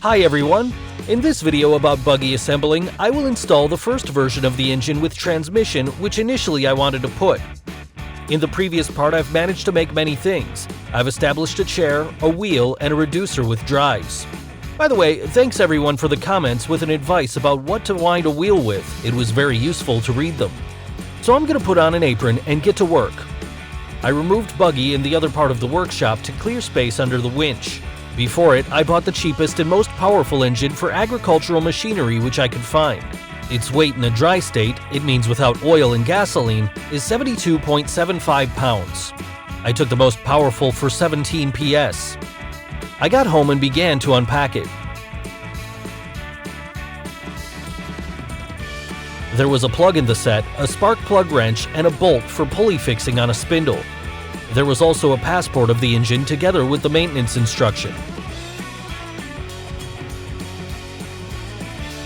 Hi everyone! In this video about buggy assembling, I will install the first version of the engine with transmission, which initially I wanted to put. In the previous part, I've managed to make many things. I've established a chair, a wheel, and a reducer with drives. By the way, thanks everyone for the comments with an advice about what to wind a wheel with. It was very useful to read them. So I'm going to put on an apron and get to work. I removed buggy in the other part of the workshop to clear space under the winch. Before it, I bought the cheapest and most powerful engine for agricultural machinery which I could find. Its weight in a dry state, it means without oil and gasoline, is 72.75 pounds. I took the most powerful for 17 PS. I got home and began to unpack it. There was a plug in the set, a spark plug wrench, and a bolt for pulley fixing on a spindle. There was also a passport of the engine together with the maintenance instruction.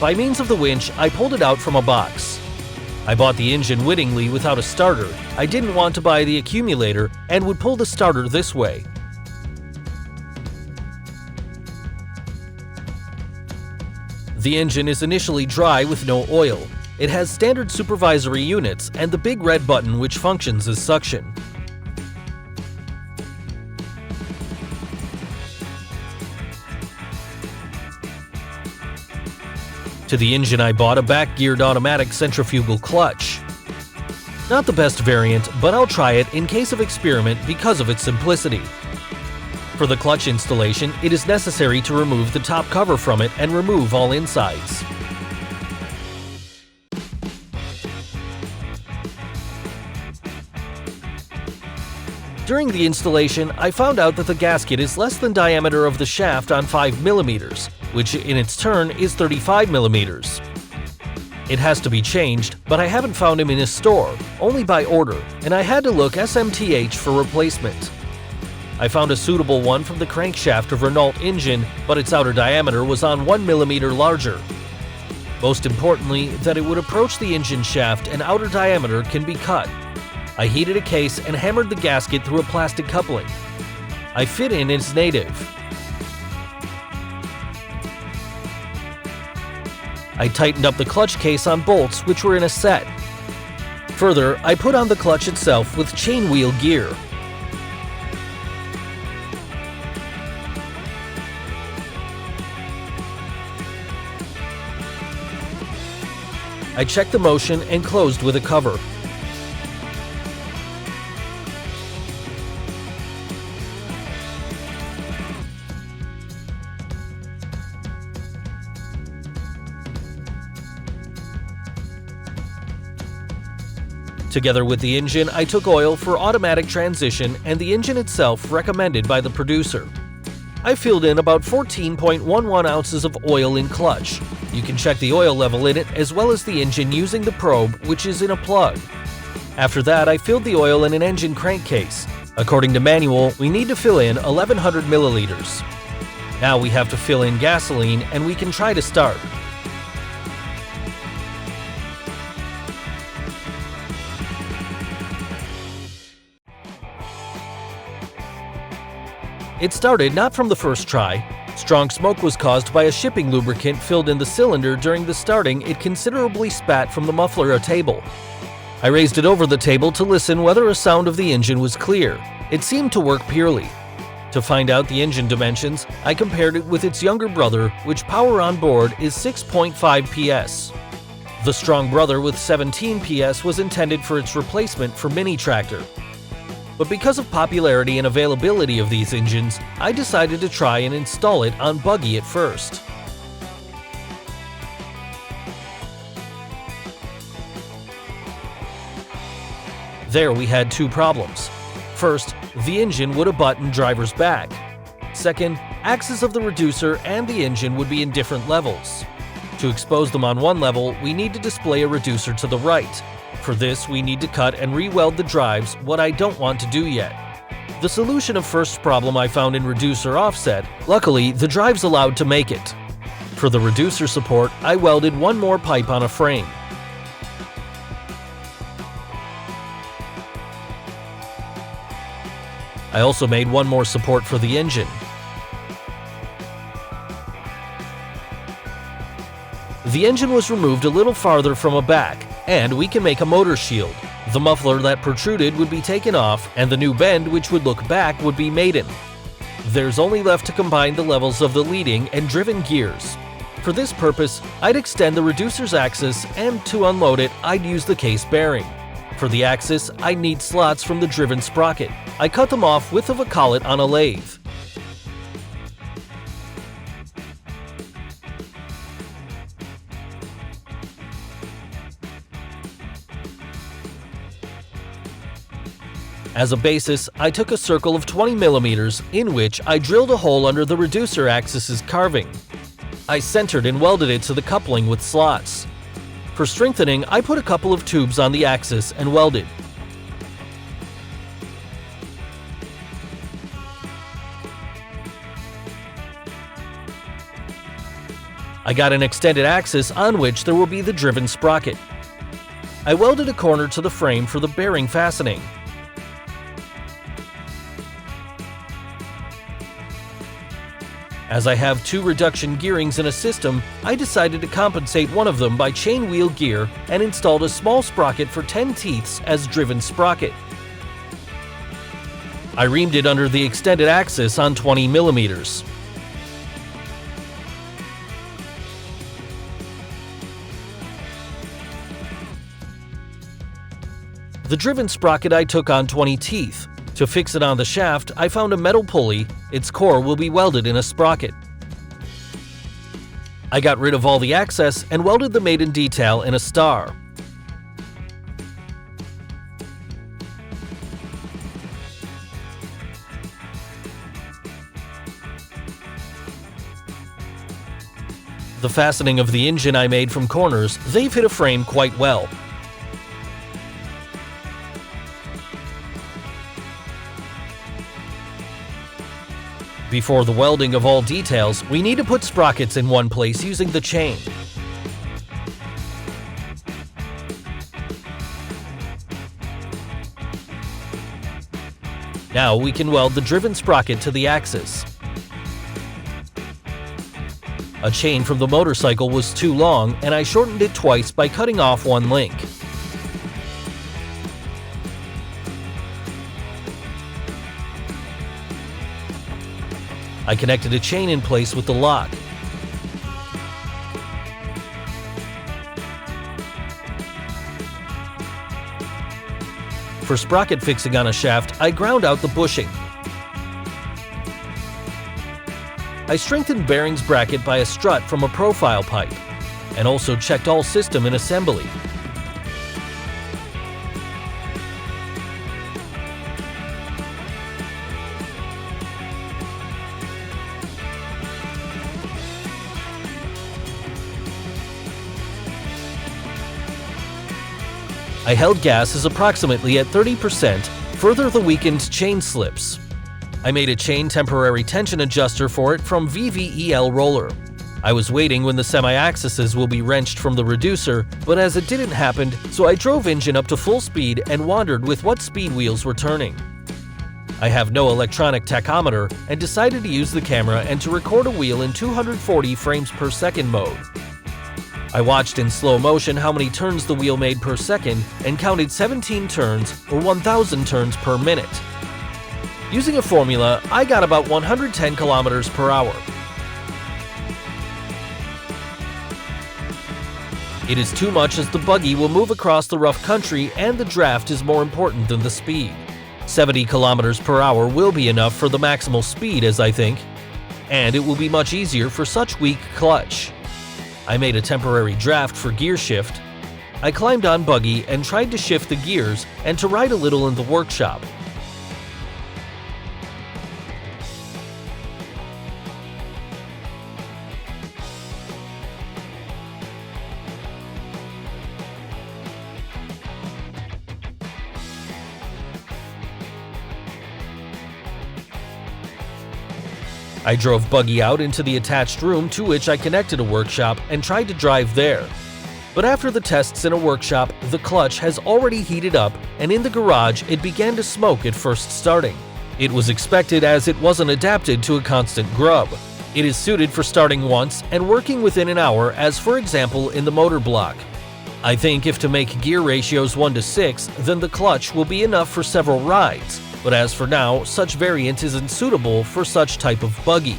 By means of the winch, I pulled it out from a box. I bought the engine wittingly without a starter. I didn't want to buy the accumulator and would pull the starter this way. The engine is initially dry with no oil. It has standard supervisory units and the big red button which functions as suction. To the engine I bought a back-geared automatic centrifugal clutch. Not the best variant, but I'll try it in case of experiment because of its simplicity. For the clutch installation, it is necessary to remove the top cover from it and remove all insides. During the installation, I found out that the gasket is less than diameter of the shaft on 5mm, which in its turn is 35mm. It has to be changed, but I haven't found him in his store, only by order, and I had to look SMTH for replacement. I found a suitable one from the crankshaft of Renault engine, but its outer diameter was on 1mm larger. Most importantly, that it would approach the engine shaft and outer diameter can be cut. I heated a case and hammered the gasket through a plastic coupling. I fit in its native. I tightened up the clutch case on bolts which were in a set. Further, I put on the clutch itself with chain wheel gear. I checked the motion and closed with a cover. Together with the engine, I took oil for automatic transmission and the engine itself recommended by the producer. I filled in about 14.11 ounces of oil in clutch. You can check the oil level in it as well as the engine using the probe, which is in a plug. After that, I filled the oil in an engine crankcase. According to manual, we need to fill in 1100 milliliters. Now we have to fill in gasoline and we can try to start. It started not from the first try. Strong smoke was caused by a shipping lubricant filled in the cylinder. During the starting, it considerably spat from the muffler or table. I raised it over the table to listen whether a sound of the engine was clear. It seemed to work purely. To find out the engine dimensions, I compared it with its younger brother, which power on board is 6.5 PS. The strong brother with 17 PS was intended for its replacement for mini tractor. But because of popularity and availability of these engines, I decided to try and install it on buggy at first. There we had two problems. First, the engine would abut in driver's back. Second, axes of the reducer and the engine would be in different levels. To expose them on one level, we need to display a reducer to the right. For this, we need to cut and re-weld the drives, what I don't want to do yet. The solution of first problem I found in reducer offset. Luckily, the drive's allowed to make it. For the reducer support, I welded one more pipe on a frame. I also made one more support for the engine. The engine was removed a little farther from a back, and we can make a motor shield. The muffler that protruded would be taken off, and the new bend which would look back would be made in. There's only left to combine the levels of the leading and driven gears. For this purpose, I'd extend the reducer's axis, and to unload it, I'd use the case bearing. For the axis, I'd need slots from the driven sprocket. I cut them off width of a collet on a lathe. As a basis, I took a circle of 20 mm in which I drilled a hole under the reducer axis's carving. I centered and welded it to the coupling with slots. For strengthening, I put a couple of tubes on the axis and welded. I got an extended axis on which there will be the driven sprocket. I welded a corner to the frame for the bearing fastening. As I have two reduction gearings in a system, I decided to compensate one of them by chain wheel gear and installed a small sprocket for 10 teeths as driven sprocket. I reamed it under the extended axis on 20 mm. The driven sprocket I took on 20 teeth. To fix it on the shaft, I found a metal pulley. Its core will be welded in a sprocket. I got rid of all the excess and welded the maiden detail in a star. The fastening of the engine I made from corners, they've hit a frame quite well. Before the welding of all details, we need to put sprockets in one place using the chain. Now we can weld the driven sprocket to the axis. A chain from the motorcycle was too long, and I shortened it twice by cutting off one link. I connected a chain in place with the lock. For sprocket fixing on a shaft, I ground out the bushing. I strengthened bearings bracket by a strut from a profile pipe, and also checked all system in assembly. I held gases approximately at 30%, further the weakened chain slips. I made a chain temporary tension adjuster for it from VVEL roller. I was waiting when the semi-axes will be wrenched from the reducer, but as it didn't happen, so I drove engine up to full speed and wandered with what speed wheels were turning. I have no electronic tachometer and decided to use the camera and to record a wheel in 240 frames per second mode. I watched in slow motion how many turns the wheel made per second and counted 17 turns or 1,000 turns per minute. Using a formula, I got about 110 kilometers per hour. It is too much as the buggy will move across the rough country and the draft is more important than the speed. 70 kilometers per hour will be enough for the maximal speed, as I think, and it will be much easier for such weak clutch. I made a temporary draft for gear shift. I climbed on buggy and tried to shift the gears and to ride a little in the workshop. I drove buggy out into the attached room to which I connected a workshop and tried to drive there. But after the tests in a workshop, the clutch has already heated up, and in the garage it began to smoke at first starting. It was expected as it wasn't adapted to a constant grub. It is suited for starting once and working within an hour, as for example in the motor block. I think if to make gear ratios 1:6, then the clutch will be enough for several rides, but as for now, such variant isn't suitable for such type of buggy.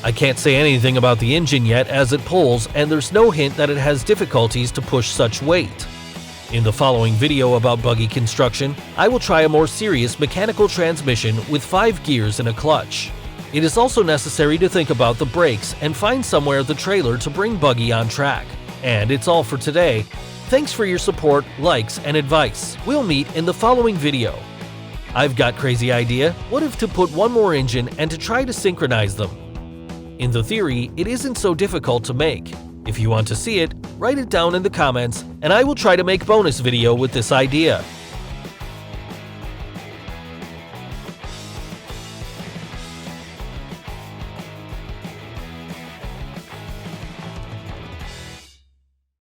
I can't say anything about the engine yet as it pulls, and there's no hint that it has difficulties to push such weight. In the following video about buggy construction, I will try a more serious mechanical transmission with 5 gears and a clutch. It is also necessary to think about the brakes and find somewhere the trailer to bring buggy on track. And it's all for today. Thanks for your support, likes, and advice. We'll meet in the following video. I've got crazy idea. What if to put one more engine and to try to synchronize them? In the theory, it isn't so difficult to make. If you want to see it, write it down in the comments and I will try to make bonus video with this idea.